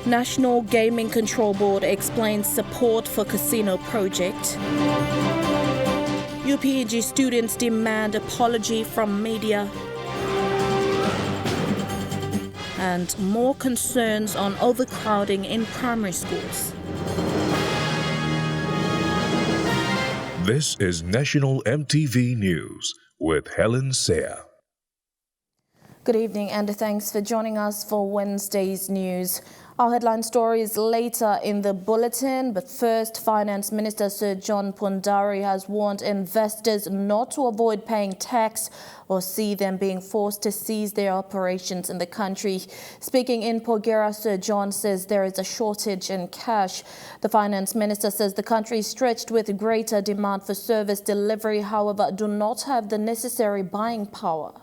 National Gaming Control Board explains support for casino project. UPNG students demand apology from media. And more concerns on overcrowding in primary schools. This is National EMTV News with Helen Seah. Good evening and thanks for joining us for Wednesday's news. Our headline story is later in the bulletin, but first, Finance Minister Sir John Pundari has warned investors not to avoid paying tax or see them being forced to cease their operations in the country. Speaking in Porgera, Sir John says there is a shortage in cash. The Finance Minister says the country is stretched with greater demand for service delivery, however, do not have the necessary buying power.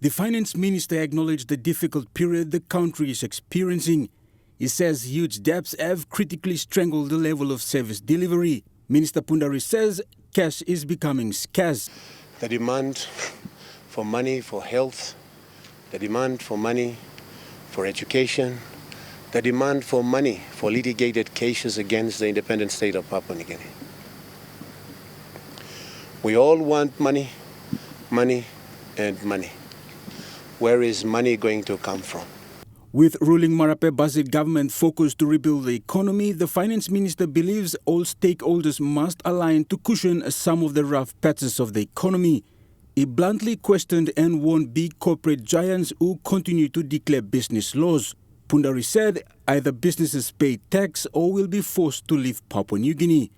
The Finance Minister acknowledged the difficult period the country is experiencing. He says huge debts have critically strangled the level of service delivery. Minister Pundari says cash is becoming scarce. The demand for money for health, the demand for money for education, the demand for money for litigated cases against the independent state of Papua New Guinea. We all want money, money, and money. Where is money going to come from? With ruling Marape Basit government focused to rebuild the economy, the Finance Minister believes all stakeholders must align to cushion some of the rough patches of the economy. He bluntly questioned and warned big corporate giants who continue to declare business laws. Pundari said either businesses pay tax or will be forced to leave Papua New Guinea.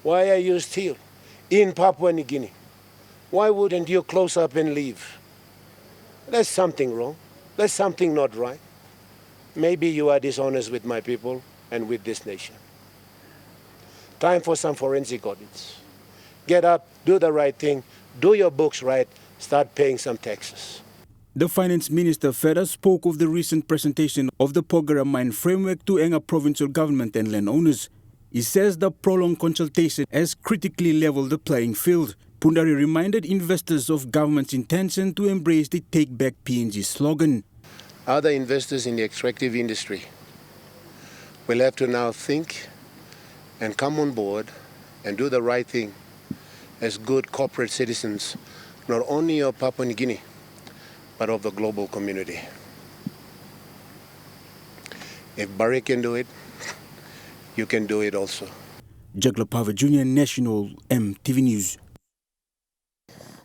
Why are you still in Papua New Guinea? Why wouldn't you close up and leave? There's something wrong. There's something not right. Maybe you are dishonest with my people and with this nation. Time for some forensic audits. Get up, do the right thing, do your books right, start paying some taxes. The Finance Minister further spoke of the recent presentation of the Porgera Mine Framework to Enga provincial government and landowners. He says the prolonged consultation has critically leveled the playing field. Pundari reminded investors of government's intention to embrace the Take Back PNG slogan. Other investors in the extractive industry will have to now think and come on board and do the right thing as good corporate citizens, not only of Papua New Guinea, but of the global community. If Barry can do it, you can do it also. Jagla Pava Jr., National EMTV News.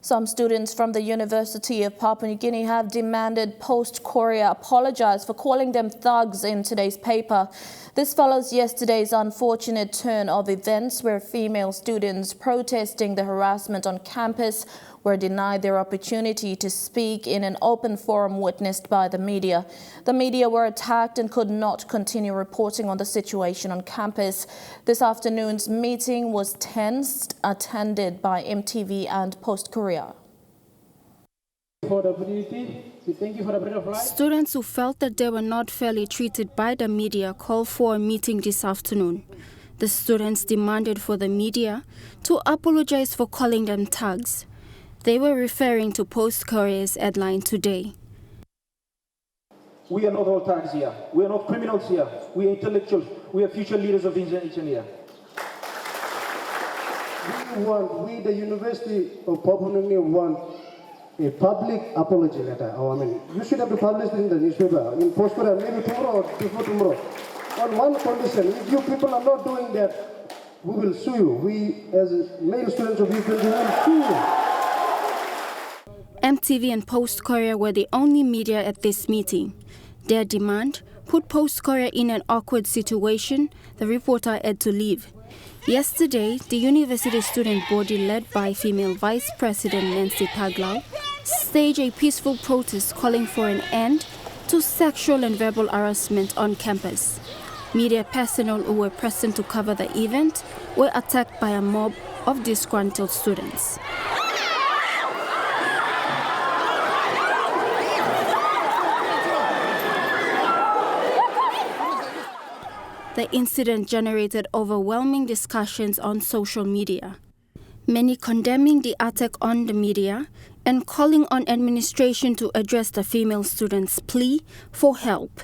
Some students from the University of Papua New Guinea have demanded Post-Korea apologize for calling them thugs in today's paper. This follows yesterday's unfortunate turn of events where female students protesting the harassment on campus were denied their opportunity to speak in an open forum witnessed by the media. The media were attacked and could not continue reporting on the situation on campus. This afternoon's meeting was tensed, attended by EMTV and Post-Korea. Students who felt that they were not fairly treated by the media called for a meeting this afternoon. The students demanded for the media to apologize for calling them thugs. They were referring to Post-Korea's headline today. We are not all thugs here. We are not criminals here. We are intellectuals. We are future leaders of the nation here. We, the University of Papua New Guinea, want a public apology letter. You should have to publish it in the newspaper, in Post-Korea, maybe tomorrow or before tomorrow. On one condition, if you people are not doing that, we will sue you. We, as male students of UPNG, will sue you. EMTV and Post-Korea were the only media at this meeting. Their demand put Post-Korea in an awkward situation. The reporter had to leave. Yesterday, the university student body led by female Vice President Nancy Paglau staged a peaceful protest calling for an end to sexual and verbal harassment on campus. Media personnel who were present to cover the event were attacked by a mob of disgruntled students. The incident generated overwhelming discussions on social media. many condemning the attack on the media and calling on administration to address the female students' plea for help.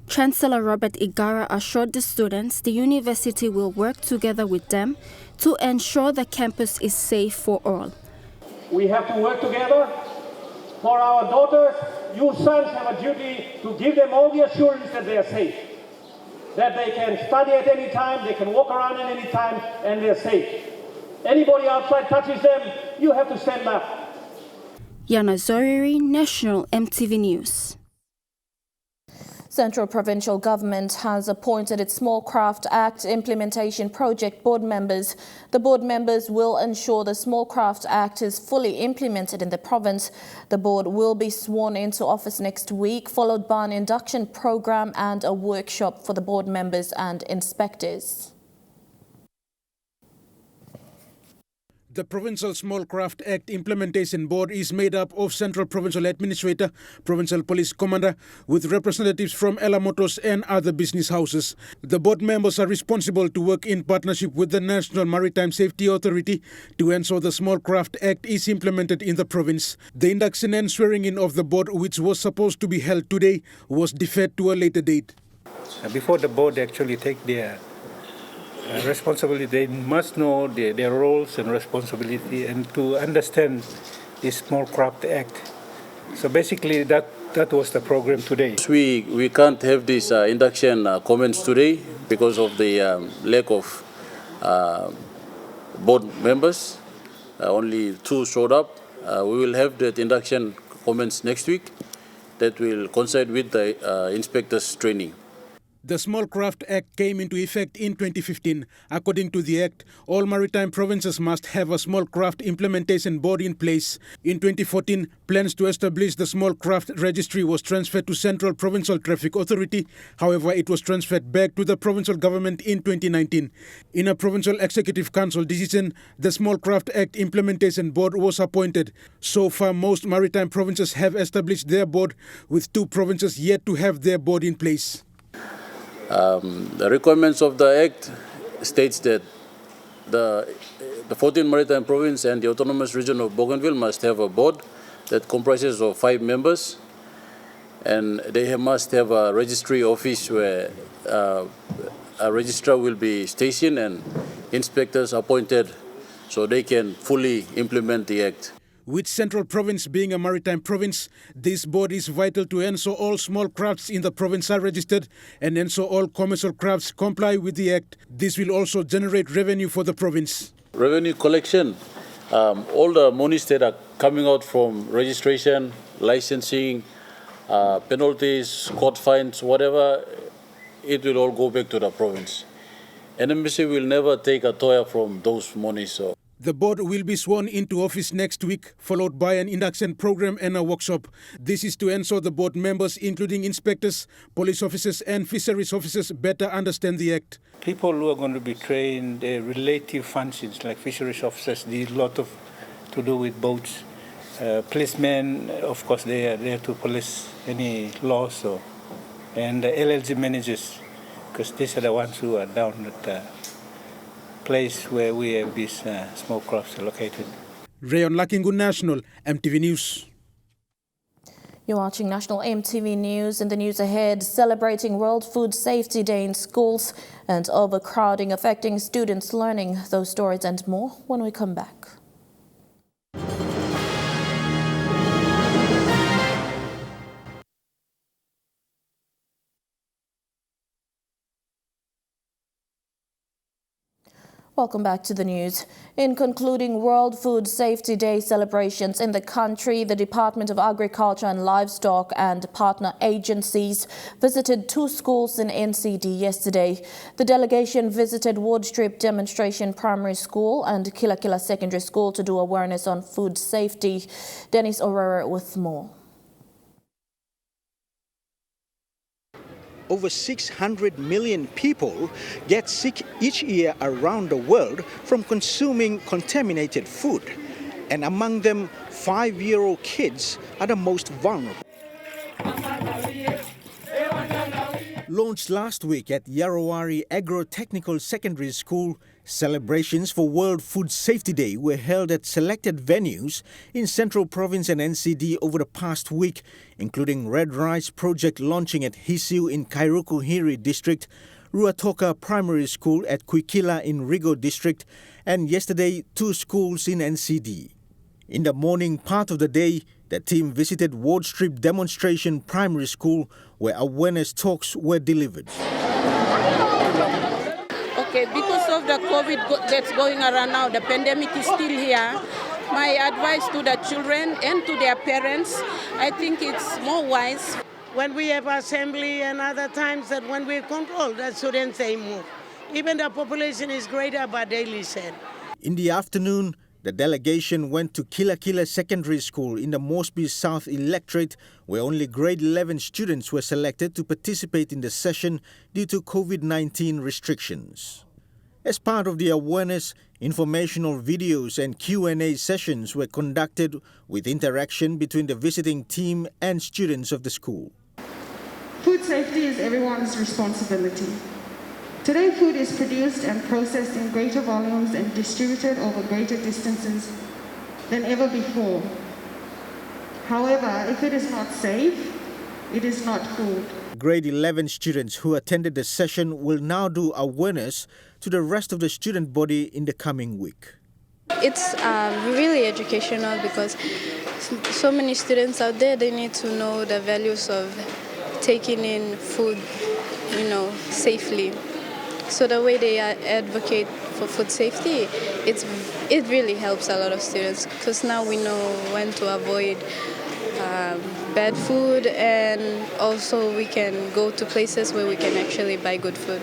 Chancellor Robert Igara assured the students the university will work together with them to ensure the campus is safe for all. We have to work together for our daughters. You sons have a duty to give them all the assurance that they are safe, that they can study at any time, they can walk around at any time, and they're safe. Anybody outside touches them, you have to stand up. Yana Zoriri, National EMTV News. Central Provincial Government has appointed its Small Craft Act Implementation Project board members. The board members will ensure the Small Craft Act is fully implemented in the province. The board will be sworn into office next week, followed by an induction program and a workshop for the board members and inspectors. The Provincial Small Craft Act Implementation Board is made up of Central Provincial Administrator, Provincial Police Commander, with representatives from Elamotos and other business houses. The board members are responsible to work in partnership with the National Maritime Safety Authority to ensure the Small Craft Act is implemented in the province. The induction and swearing-in of the board, which was supposed to be held today, was deferred to a later date. Before the board actually take their responsibility, they must know their roles and responsibility and to understand this Small Craft Act. So basically that was the program today. We can't have this induction comments today because of the lack of board members. Only 2 showed up. We will have that induction comments next week that will coincide with the inspectors training. The Small Craft Act came into effect in 2015. According to the Act, all maritime provinces must have a Small Craft Implementation Board in place. In 2014, plans to establish the Small Craft Registry was transferred to Central Provincial Traffic Authority. However, it was transferred back to the provincial government in 2019. In a Provincial Executive Council decision, the Small Craft Act Implementation Board was appointed. So far, most maritime provinces have established their board, with 2 provinces yet to have their board in place. The requirements of the Act states that the 14 maritime province and the autonomous region of Bougainville must have a board that comprises of 5 members, and they must have a registry office where a registrar will be stationed and inspectors appointed so they can fully implement the Act. With Central Province being a maritime province, this board is vital to ensure all small crafts in the province are registered and ensure all commercial crafts comply with the Act. This will also generate revenue for the province. Revenue collection, all the monies that are coming out from registration, licensing, penalties, court fines, whatever, it will all go back to the province. NMBC will never take a toya from those monies. So. The board will be sworn into office next week, followed by an induction program and a workshop. This is to ensure the board members, including inspectors, police officers and fisheries officers, better understand the Act. People who are going to be trained, relative functions like fisheries officers, did a lot of to do with boats. Policemen, of course, they are there to police any laws, and LLG managers, because these are the ones who are down at the place where we have these small crafts located. Rayon Lakingu, National EMTV News. You're watching National EMTV News. In the news ahead, celebrating World Food Safety Day in schools and overcrowding affecting students' learning. Those stories and more when we come back. Welcome back to the news. In concluding World Food Safety Day celebrations in the country, the Department of Agriculture and Livestock and partner agencies visited 2 schools in NCD yesterday. The delegation visited Woodstrip Demonstration Primary School and Kila Kila Secondary School to do awareness on food safety. Dennis Aurora with more. Over 600 million people get sick each year around the world from consuming contaminated food. And among them, 5-year-old kids are the most vulnerable. Launched last week at Yarrawari Agro-Technical Secondary School, celebrations for World Food Safety Day were held at selected venues in Central Province and NCD over the past week, including Red Rice Project launching at Hisiu in Kairukuhiri District, Ruatoka Primary School at Kuikila in Rigo District, and yesterday 2 schools in NCD. In the morning part of the day, the team visited Ward Strip Demonstration Primary School, where awareness talks were delivered. Okay, because of the COVID that's going around now, the pandemic is still here. My advice to the children and to their parents, I think it's more wise. When we have assembly and other times that when we control, the students, they move. Even the population is greater, but they listen. In the afternoon, the delegation went to Kila Secondary School in the Moresby South electorate, where only grade 11 students were selected to participate in the session due to COVID-19 restrictions. As part of the awareness, informational videos and Q&A sessions were conducted with interaction between the visiting team and students of the school. Food safety is everyone's responsibility. Today, food is produced and processed in greater volumes and distributed over greater distances than ever before. However, if it is not safe, it is not food. Grade 11 students who attended the session will now do awareness to the rest of the student body in the coming week. It's really educational because so many students out there, they need to know the values of taking in food, safely. So the way they advocate for food safety, it really helps a lot of students because now we know when to avoid bad food, and also we can go to places where we can actually buy good food.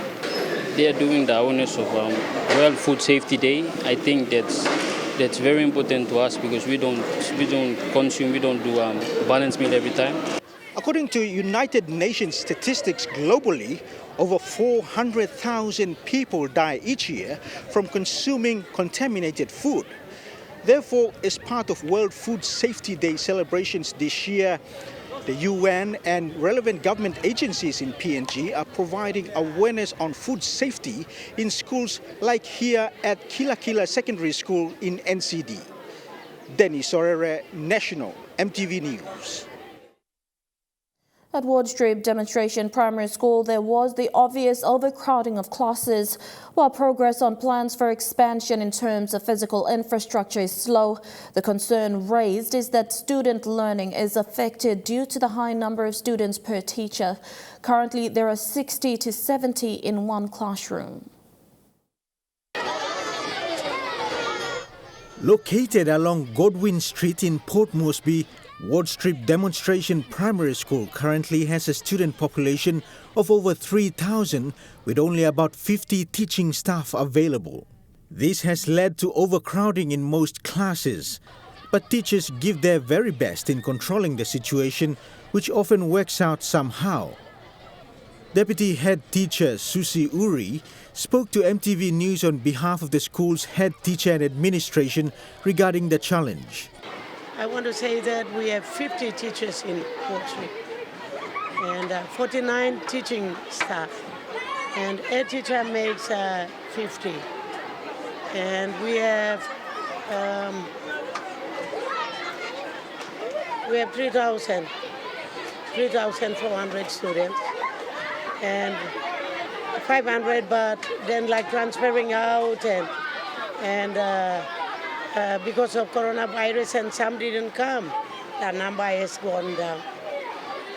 They are doing the awareness of World Food Safety Day. I think that's very important to us because we don't do balanced meal every time. According to United Nations statistics globally, over 400,000 people die each year from consuming contaminated food. Therefore, as part of World Food Safety Day celebrations this year, the UN and relevant government agencies in PNG are providing awareness on food safety in schools like here at Kila Secondary School in NCD. Dennis Sorere, National MTV News. At Ward Strip Demonstration Primary School, there was the obvious overcrowding of classes. While progress on plans for expansion in terms of physical infrastructure is slow, the concern raised is that student learning is affected due to the high number of students per teacher. Currently, there are 60 to 70 in one classroom. Located along Godwin Street in Port Moresby, Ward Strip Demonstration Primary School currently has a student population of over 3,000 with only about 50 teaching staff available. This has led to overcrowding in most classes, but teachers give their very best in controlling the situation, which often works out somehow. Deputy Head Teacher Susie Uri spoke to MTV News on behalf of the school's head teacher and administration regarding the challenge. I want to say that we have 50 teachers in Ward Strip and 49 teaching staff, and a teacher makes 50. And we have 3,400 students and 500, but then like transferring out and because of coronavirus and some didn't come, the number has gone down.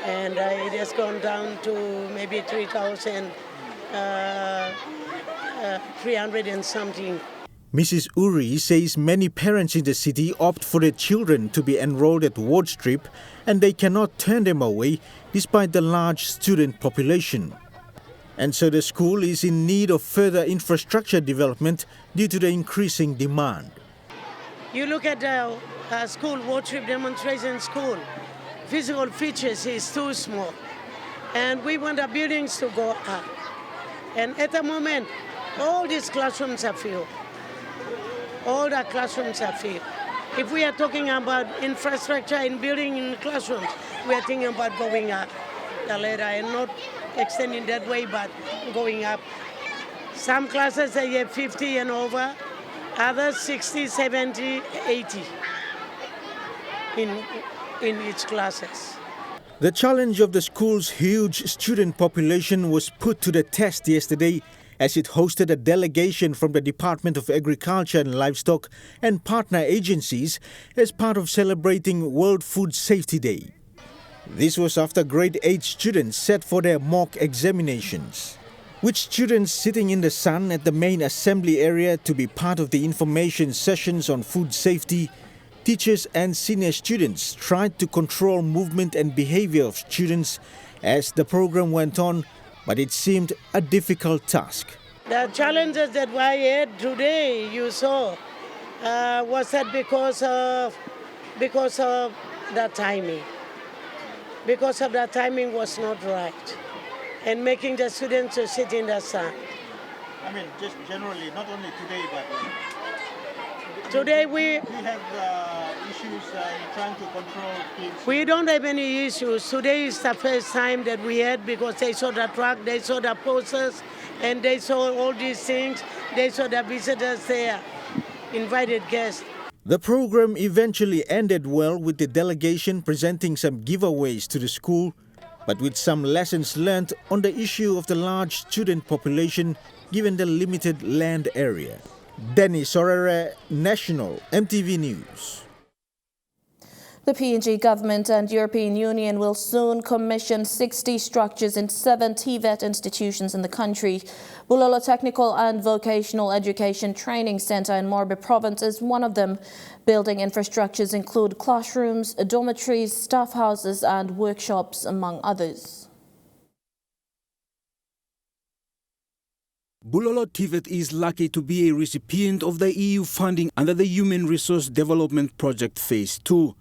And it has gone down to maybe 3,300 and something. Mrs. Uri says many parents in the city opt for their children to be enrolled at Ward Strip and they cannot turn them away despite the large student population. And so the school is in need of further infrastructure development due to the increasing demand. You look at the school, Ward Strip Demonstration School, physical features is too small. And we want the buildings to go up. And at the moment, all these classrooms are filled. All the classrooms are filled. If we are talking about infrastructure in building in classrooms, we are thinking about going up the ladder and not extending that way, but going up. Some classes they have 50 and over, others 60, 70, 80 in each classes. The challenge of the school's huge student population was put to the test yesterday as it hosted a delegation from the Department of Agriculture and Livestock and partner agencies as part of celebrating World Food Safety Day. This was after grade 8 students set for their mock examinations. With students sitting in the sun at the main assembly area to be part of the information sessions on food safety, teachers and senior students tried to control movement and behavior of students as the program went on, but it seemed a difficult task. The challenges that I had today, you saw, was that because of the timing. Because of the timing was not right, and making the students to sit in the sun. I mean, just generally, not only today, but today we have issues in trying to control kids. We don't have any issues. Today is the first time that we had, because they saw the truck, they saw the posters, and they saw all these things. They saw the visitors there, invited guests. The program eventually ended well with the delegation presenting some giveaways to the school, but with some lessons learned on the issue of the large student population given the limited land area. Dennis Sorere, National MTV News. The PNG government and European Union will soon commission 60 structures in 7 TVET institutions in the country. Bulolo Technical and Vocational Education Training Center in Morbe Province is one of them. Building infrastructures include classrooms, dormitories, staff houses and workshops, among others. Bulolo TVET is lucky to be a recipient of the EU funding under the Human Resource Development Project Phase 2.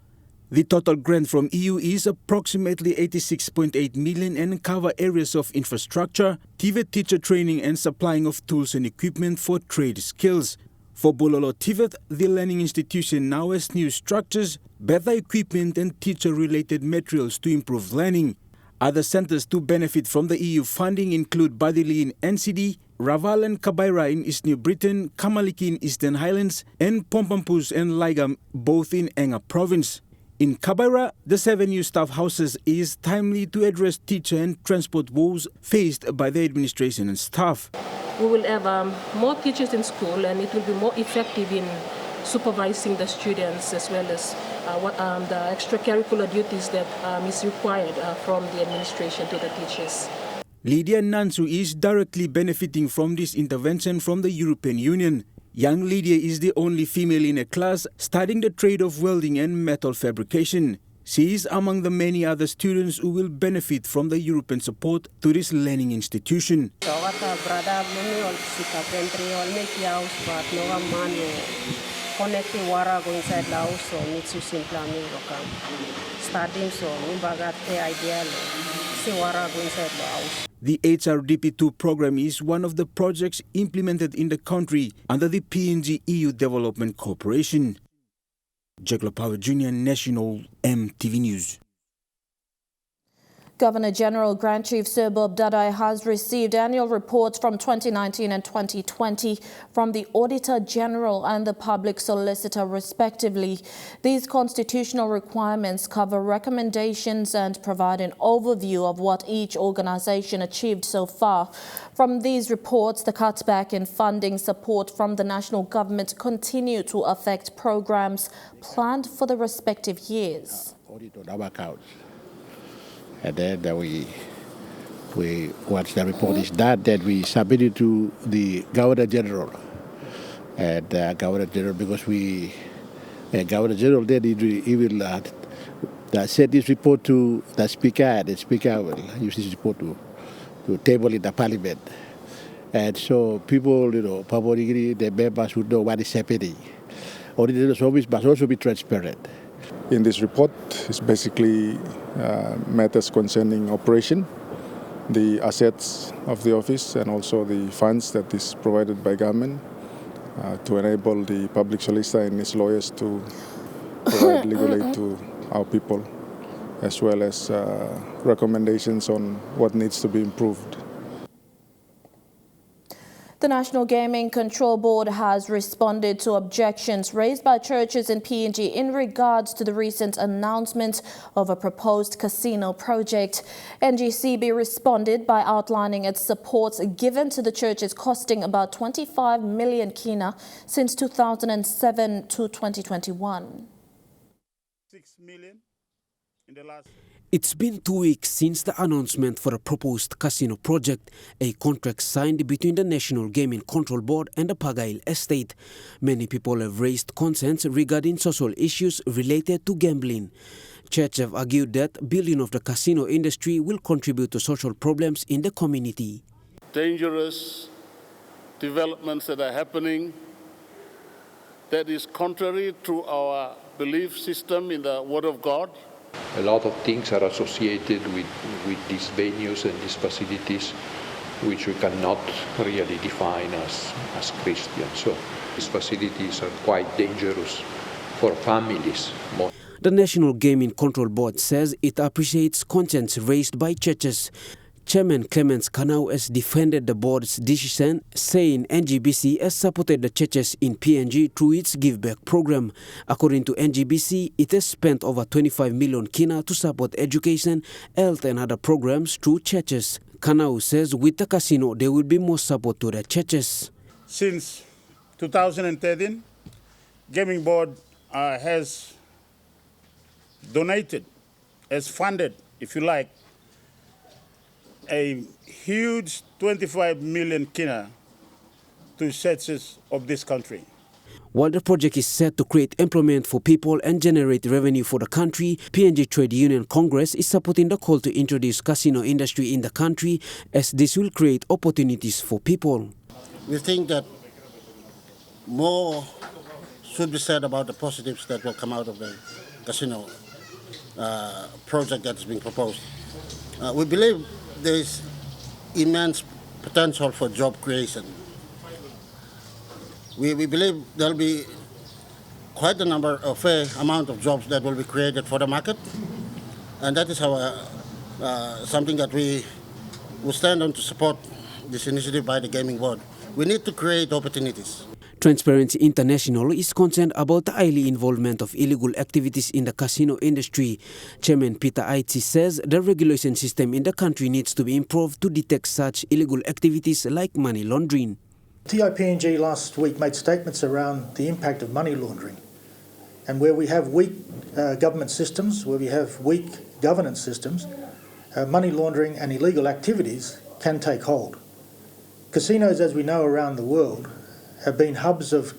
The total grant from EU is approximately 86.8 million and cover areas of infrastructure, TVET teacher training and supplying of tools and equipment for trade skills. For Bulolo TVET, the learning institution now has new structures, better equipment and teacher-related materials to improve learning. Other centers to benefit from the EU funding include Badili in NCD, Raval and Kabaira in East New Britain, Kamaliki in Eastern Highlands, and Pompampus and Laigam, both in Enga Province. In Kabaira, the 7 new staff houses is timely to address teacher and transport woes faced by the administration and staff. We will have more teachers in school, and it will be more effective in supervising the students as well as the extracurricular duties that is required from the administration to the teachers. Lydia Nansu is directly benefiting from this intervention from the European Union. Young Lydia is the only female in a class studying the trade of welding and metal fabrication. She is among the many other students who will benefit from the European support to this learning institution. The HRDP2 program is one of the projects implemented in the country under the PNG EU Development Cooperation. Jeklo Power Jr. National MTV News. Governor General Grand Chief Sir Bob Dadai has received annual reports from 2019 and 2020 from the Auditor General and the Public Solicitor respectively. These constitutional requirements cover recommendations and provide an overview of what each organisation achieved so far. From these reports, the cutback in funding support from the national government continue to affect programs planned for the respective years. And then once the report is done, then we submit it to the Governor General. And Governor General, because Governor General then he will send this report to the Speaker, and the Speaker will use this report to table in the Parliament. And so people, Papua New Guinea, the members would know what is happening. Auditor's office must also be transparent. In this report is basically matters concerning operation, the assets of the office and also the funds that is provided by government to enable the public solicitor and his lawyers to provide legal aid to our people as well as recommendations on what needs to be improved. The National Gaming Control Board has responded to objections raised by churches in PNG in regards to the recent announcement of a proposed casino project. NGCB responded by outlining its support given to the churches, costing about 25 million kina since 2007 to 2021. 6 million in the last... It's been 2 weeks since the announcement for a proposed casino project, a contract signed between the National Gaming Control Board and the Pagail estate. Many people have raised concerns regarding social issues related to gambling. Churches have argued that building of the casino industry will contribute to social problems in the community. Dangerous developments that are happening that is contrary to our belief system in the Word of God. A lot of things are associated with these venues and these facilities which we cannot really define as Christians. So these facilities are quite dangerous for families. The National Gaming Control Board says it appreciates concerns raised by churches. Chairman Clemens Kanau has defended the board's decision, saying NGBC has supported the churches in PNG through its Give Back program. According to NGBC, it has spent over 25 million kina to support education, health and other programs through churches. Kanau says with the casino, there will be more support to the churches. Since 2013, Gaming Board has donated, has funded, if you like, a huge 25 million kina to churches of this country. While the project is set to create employment for people and generate revenue for the country, PNG Trade Union Congress is supporting the call to introduce casino industry in the country, as this will create opportunities for people. We think that more should be said about the positives that will come out of the casino project that is being proposed. We believe there is immense potential for job creation. We believe there will be quite a number of fair amount of jobs that will be created for the market, and that is how something that we will stand on to support this initiative by the Gaming Board. We need to create opportunities. Transparency International is concerned about the highly involvement of illegal activities in the casino industry. Chairman Peter Aitzi says the regulation system in the country needs to be improved to detect such illegal activities like money laundering. UPNG last week made statements around the impact of money laundering. And where we have weak government systems, where we have weak governance systems, money laundering and illegal activities can take hold. Casinos, as we know around the world, have been hubs of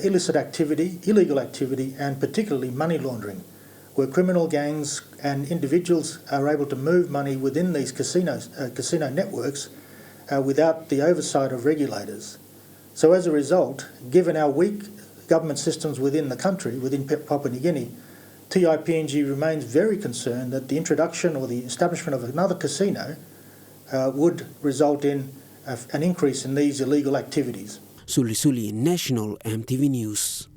illicit activity, illegal activity, and particularly money laundering, where criminal gangs and individuals are able to move money within these casino networks without the oversight of regulators. So as a result, given our weak government systems within the country, within Papua New Guinea, TIPNG remains very concerned that the introduction or the establishment of another casino would result in an increase in these illegal activities. Suli, National EMTV News.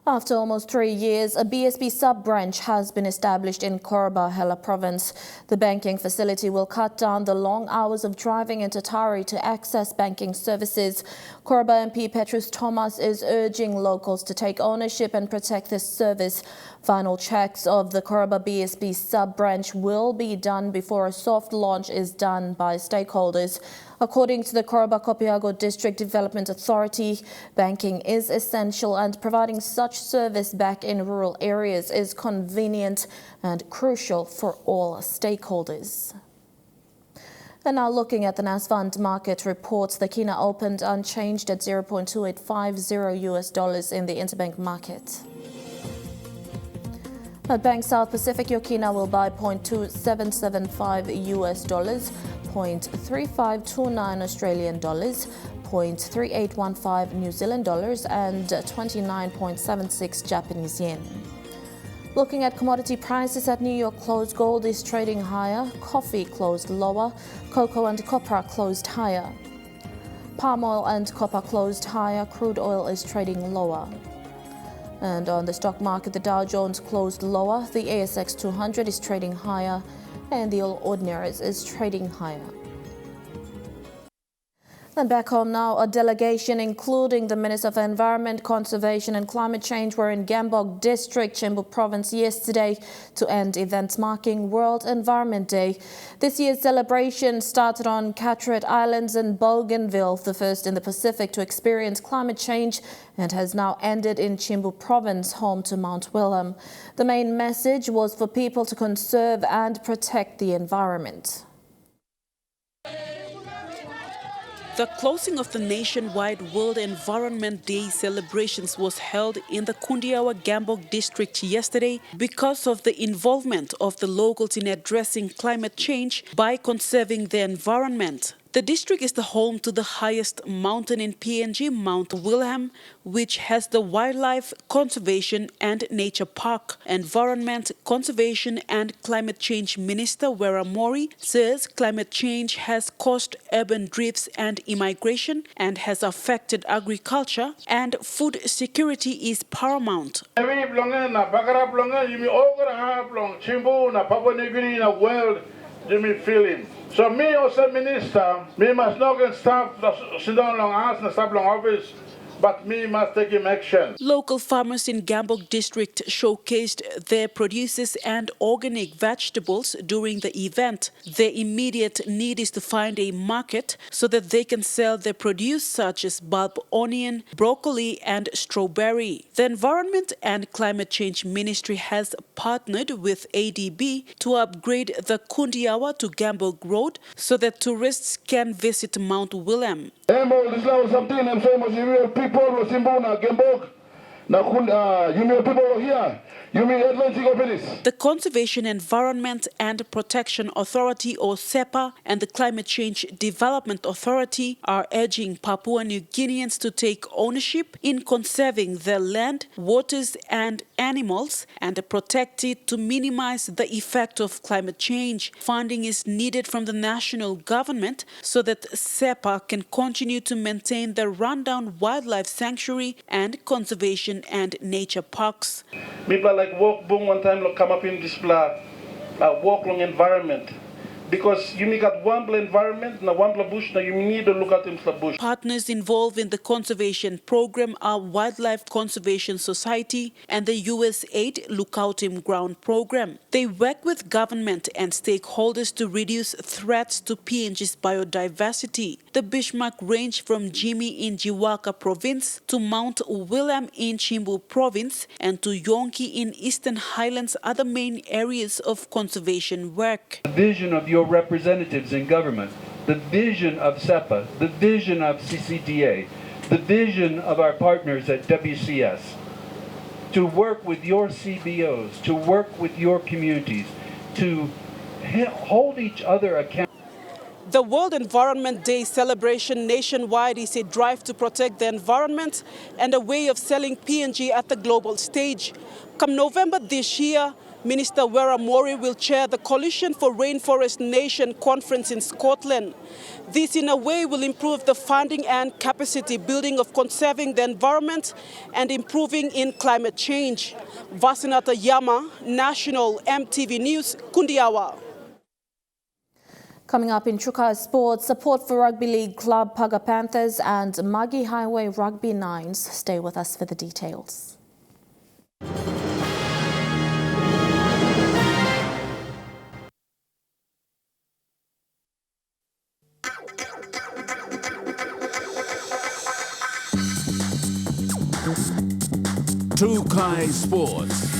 After almost 3 years, a BSP sub-branch has been established in Koroba, Hela Province. The banking facility will cut down the long hours of driving into Tari to access banking services. Koroba MP Petrus Thomas is urging locals to take ownership and protect this service. Final checks of the Koroba BSP sub-branch will be done before a soft launch is done by stakeholders. According to the Koroba Kopiago District Development Authority, banking is essential and providing such service back in rural areas is convenient and crucial for all stakeholders. And now looking at the NASFund market reports, the kina opened unchanged at $0.2850 in the interbank market. At Bank South Pacific, your kina will buy $0.2775 $0.3529 Australian dollars, $0.3815 New Zealand dollars and 29.76 Japanese yen. Looking at commodity prices at New York closed, gold is trading higher, coffee closed lower, cocoa and copper closed higher. Palm oil and copper closed higher, crude oil is trading lower. And on the stock market, the Dow Jones closed lower, the ASX 200 is trading higher, and the All Ordinaries is trading higher. And back home now, a delegation including the Minister of Environment, Conservation and Climate Change were in Gambok District, Chimbu Province yesterday to end events marking World Environment Day. This year's celebration started on Carteret Islands in Bougainville, the first in the Pacific to experience climate change, and has now ended in Chimbu Province, home to Mount Wilhelm. The main message was for people to conserve and protect the environment. The closing of the nationwide World Environment Day celebrations was held in the Kundiawa Gambok district yesterday because of the involvement of the locals in addressing climate change by conserving the environment. The district is the home to the highest mountain in PNG, Mount Wilhelm, which has the Wildlife Conservation and Nature Park. Environment, Conservation and Climate Change Minister Wera Mori says climate change has caused urban drifts and immigration and has affected agriculture, and food security is paramount. So me as a minister, me must not stop sit down long hours and stop long office, but me must take him action. Local farmers in Gambok district showcased their produces and organic vegetables during the event. Their immediate need is to find a market so that they can sell their produce such as bulb onion, broccoli and strawberry. The Environment and Climate Change Ministry has partnered with ADB to upgrade the Kundiawa to Gambok Road so that tourists can visit Mount Wilhelm. People who Simbuna, Gembok, you people here. The Conservation, Environment and Protection Authority, or SEPA, and the Climate Change Development Authority are urging Papua New Guineans to take ownership in conserving their land, waters and animals and protect it to minimize the effect of climate change. Funding is needed from the national government so that SEPA can continue to maintain the rundown wildlife sanctuary and conservation and nature parks. People like walk boom one time come up in this walk long environment. Because you got one environment, now one bush, now you need to look at the bush. Partners involved in the conservation program are Wildlife Conservation Society and the USAID Lookout Him Ground program. They work with government and stakeholders to reduce threats to PNG's biodiversity. The Bismarck range from Jimmy in Jiwaka province to Mount Wilhelm in Chimbu province and to Yonki in Eastern Highlands are the main areas of conservation work. The vision of your representatives in government, the vision of SEPA, the vision of CCDA, the vision of our partners at WCS, to work with your CBOs, to work with your communities, to hold each other accountable. The World Environment Day celebration nationwide is a drive to protect the environment and a way of selling PNG at the global stage. Come November this year, Minister Wera Mori will chair the Coalition for Rainforest Nation Conference in Scotland. This, in a way, will improve the funding and capacity building of conserving the environment and improving in climate change. Vasinata Yama, National EMTV News, Kundiawa. Coming up in Trukai Sports, support for Rugby League club Paga Panthers and Maggie Highway Rugby Nines. Stay with us for the details. Trukai Sports.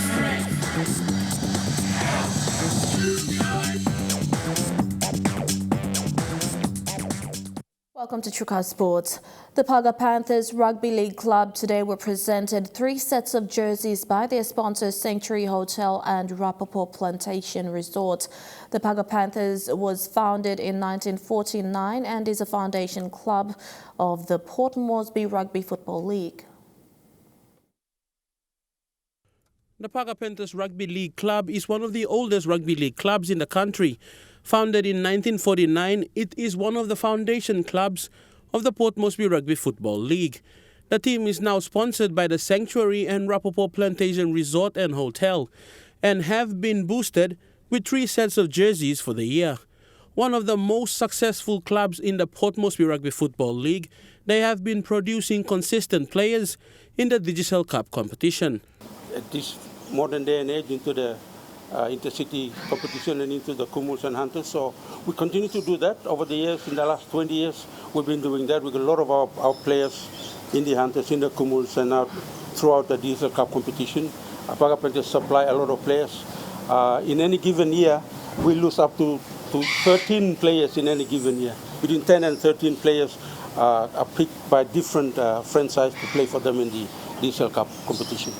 Welcome to Trukai Sports. The Paga Panthers Rugby League Club today were presented 3 sets of jerseys by their sponsors Sanctuary Hotel and Rapaport Plantation Resort. The Paga Panthers was founded in 1949 and is a foundation club of the Port Moresby Rugby Football League. The Paga Panthers Rugby League Club is one of the oldest rugby league clubs in the country. Founded in 1949, it is one of the foundation clubs of the Port Moresby Rugby Football League. The team is now sponsored by the Sanctuary and Rapopo Plantation Resort and Hotel and have been boosted with 3 sets of jerseys for the year. One of the most successful clubs in the Port Moresby Rugby Football League, they have been producing consistent players in the Digital Cup competition. At this modern day and age, into the intercity competition and into the Kumuls and Hunters. So we continue to do that over the years. In the last 20 years, we've been doing that. We've got a lot of our players in the Hunters, in the Kumuls, and out throughout the Digital Cup competition. Paga Panthers supply a lot of players. In any given year, we lose up to 13 players in any given year. Between 10 and 13 players are picked by different franchises to play for them in the Digital Cup competition.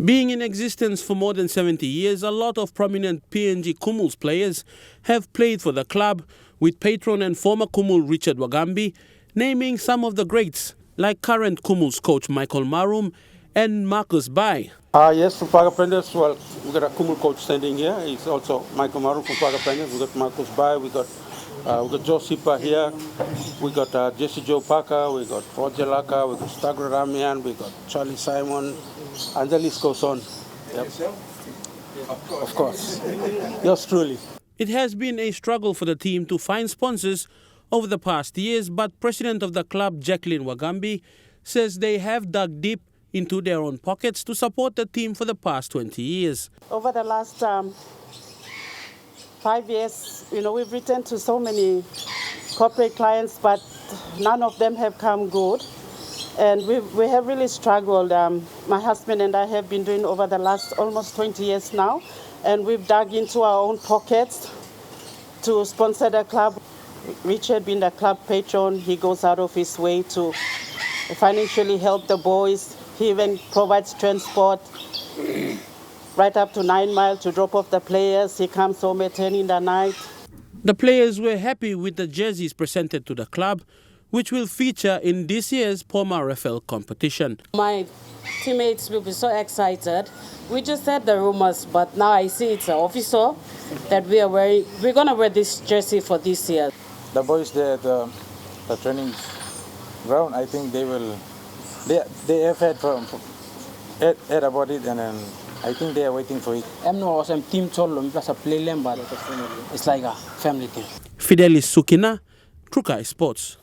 Being in existence for more than 70 years, a lot of prominent PNG Kumuls players have played for the club, with patron and former Kumul Richard Wagambi naming some of the greats, like current Kumuls coach Michael Marum and Marcus Bai. Yes, from Paga Panthers, well, we've got a Kumul coach standing here. He's also Michael Marum from Paga Panthers. We've got Marcus Bai, we've got Joe Sipa here, we got Jesse Joe Parker, we got Roger Laka, we got Stagra Ramian, we got Charlie Simon, and the list goes on. Yep. Of course. Yours truly. It has been a struggle for the team to find sponsors over the past years, but president of the club, Jacqueline Wagambi, says they have dug deep into their own pockets to support the team for the past 20 years. Over the last 5 years, we've written to so many corporate clients, but none of them have come good. And we have really struggled. My husband and I have been doing over the last almost 20 years now, and we've dug into our own pockets to sponsor the club. Richard being the club patron, he goes out of his way to financially help the boys. He even provides transport right up to 9 miles to drop off the players. He comes home at 10 in the night. The players were happy with the jerseys presented to the club, which will feature in this year's Poma RFL competition. My teammates will be so excited. We just had the rumors, but now I see it's official that we're going to wear this jersey for this year. The boys there at the training ground, I think they have heard about it, and then I think they are waiting for it. I'm not awesome team solo, plus a play them, but it's like a family thing. Fidelis Sukina, Trukai Sports.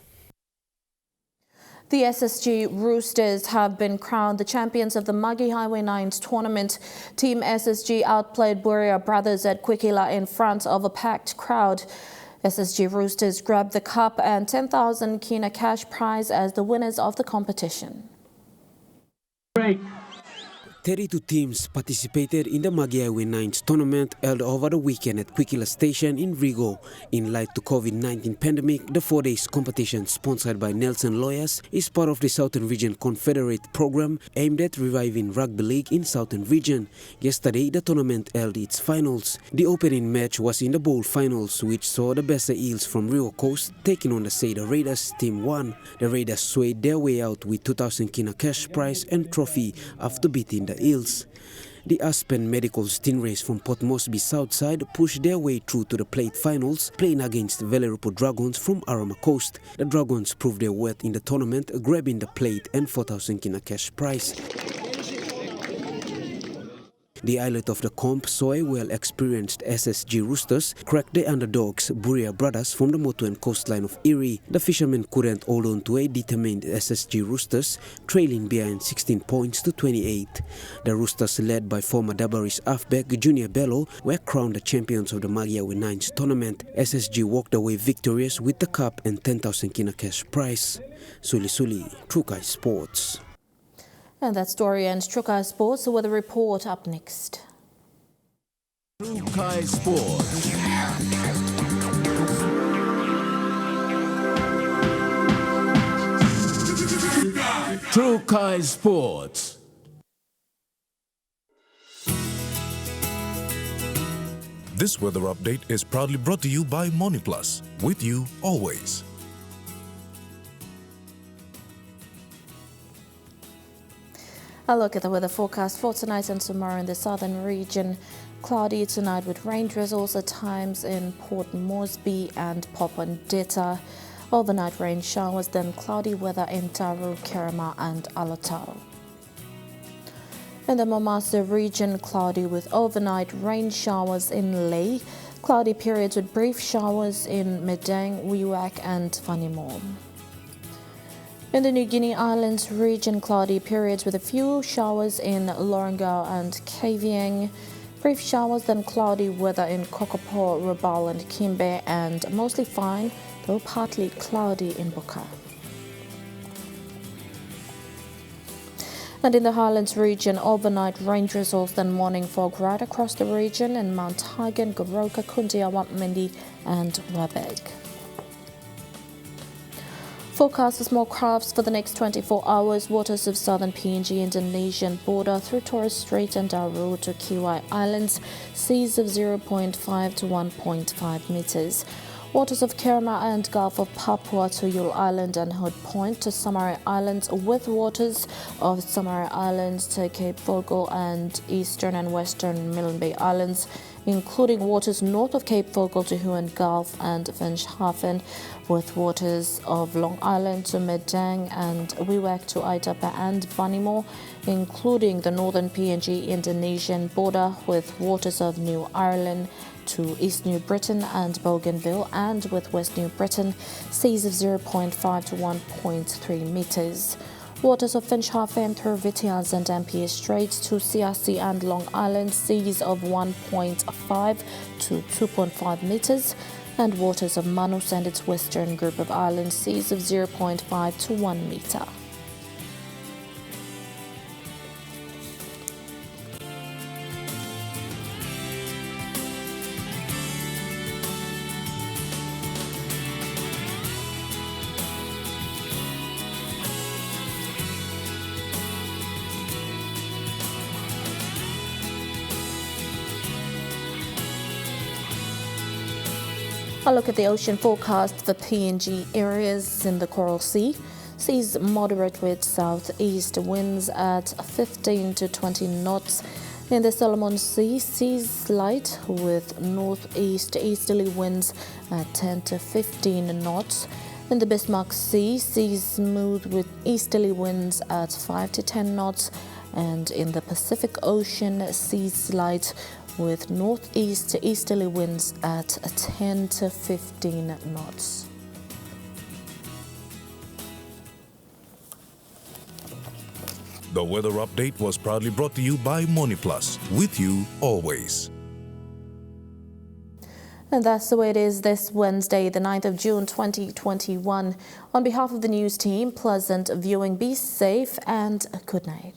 The SSG Roosters have been crowned the champions of the Maggie Highway 9's tournament. Team SSG outplayed Buria Brothers at Kwikila in front of a packed crowd. SSG Roosters grabbed the cup and 10,000 kina cash prize as the winners of the competition. 32 teams participated in the Maggie Highway 9's tournament held over the weekend at Kwikila Station in Rigo. In light to COVID-19 pandemic, the 4 days competition sponsored by Nelson Lawyers is part of the Southern Region Confederate program aimed at reviving rugby league in Southern Region. Yesterday, the tournament held its finals. The opening match was in the bowl finals, which saw the Bessa Eels from Rio Coast taking on the Seda Raiders. Team 1. The Raiders swayed their way out with 2,000 kina cash prize and trophy after beating the Eels. The Aspen Medical Stingrays from Port Moresby Southside pushed their way through to the plate finals, playing against the Velerupo Dragons from Arama Coast. The Dragons proved their worth in the tournament, grabbing the plate and 4,000 kina cash prize. The highlight of the comp saw a well-experienced SSG Roosters crack the underdogs Buria Brothers from the Motuan coastline of Erie. The fishermen couldn't hold on to a determined SSG Roosters, trailing behind 16 points to 28. The Roosters, led by former Dabaris halfback Junior Bello, were crowned the champions of the Maggie Highway 9's tournament. SSG walked away victorious with the cup and 10,000 kina cash prize. Suli, Trukai Sports. And that story ends Trukai Sports with a report up next. Trukai Sports. Trukai Sports. This weather update is proudly brought to you by MoniPlus. With you always. A look at the weather forecast for tonight and tomorrow in the southern region. Cloudy tonight with rain drizzles at times in Port Moresby and Popondetta. Overnight rain showers, then cloudy weather in Taru, Kerema and Alatau. In the Momasa region, cloudy with overnight rain showers in Lae, cloudy periods with brief showers in Medang, Wewak and Vanimo. In the New Guinea Islands region, cloudy periods with a few showers in Lorengau and Kavieng, brief showers, then cloudy weather in Kokopo, Rabaul and Kimbe, and mostly fine, though partly cloudy in Buka. And in the Highlands region, overnight rain drizzles, then morning fog right across the region in Mount Hagen, Goroka, Kundiawa, Mindi and Wabeg. Forecast for small crafts for the next 24 hours. Waters of southern PNG Indonesian border through Torres Strait and Daru to Kiwai Islands. Seas of 0.5 to 1.5 meters. Waters of Kerema and Gulf of Papua to Yule Island and Hood Point to Samari Islands, with waters of Samari Islands to Cape Vogel and eastern and western Milne Bay Islands, including waters north of Cape Vogel to Huon Gulf and Finschhafen, with waters of Long Island to Medang and Wewak to Aitapa and Vanimo, including the northern PNG Indonesian border, with waters of New Ireland to East New Britain and Bougainville, and with West New Britain, seas of 0.5 to 1.3 meters. Waters of Finschhafen through Vitiaz and Dampier Straits to CRC and Long Island, seas of 1.5 to 2.5 meters, and waters of Manus and its western group of islands, seas of 0.5 to 1 meter. A look at the ocean forecast for PNG areas in the Coral Sea. Seas moderate with southeast winds at 15 to 20 knots. In the Solomon Sea, seas light with northeast easterly winds at 10 to 15 knots. In the Bismarck Sea, seas smooth with easterly winds at 5 to 10 knots. And in the Pacific Ocean, seas light with northeast to easterly winds at 10 to 15 knots. The weather update was proudly brought to you by MoneyPlus, with you always. And that's the way it is this Wednesday, the 9th of June 2021. On behalf of the news team, pleasant viewing, be safe and good night.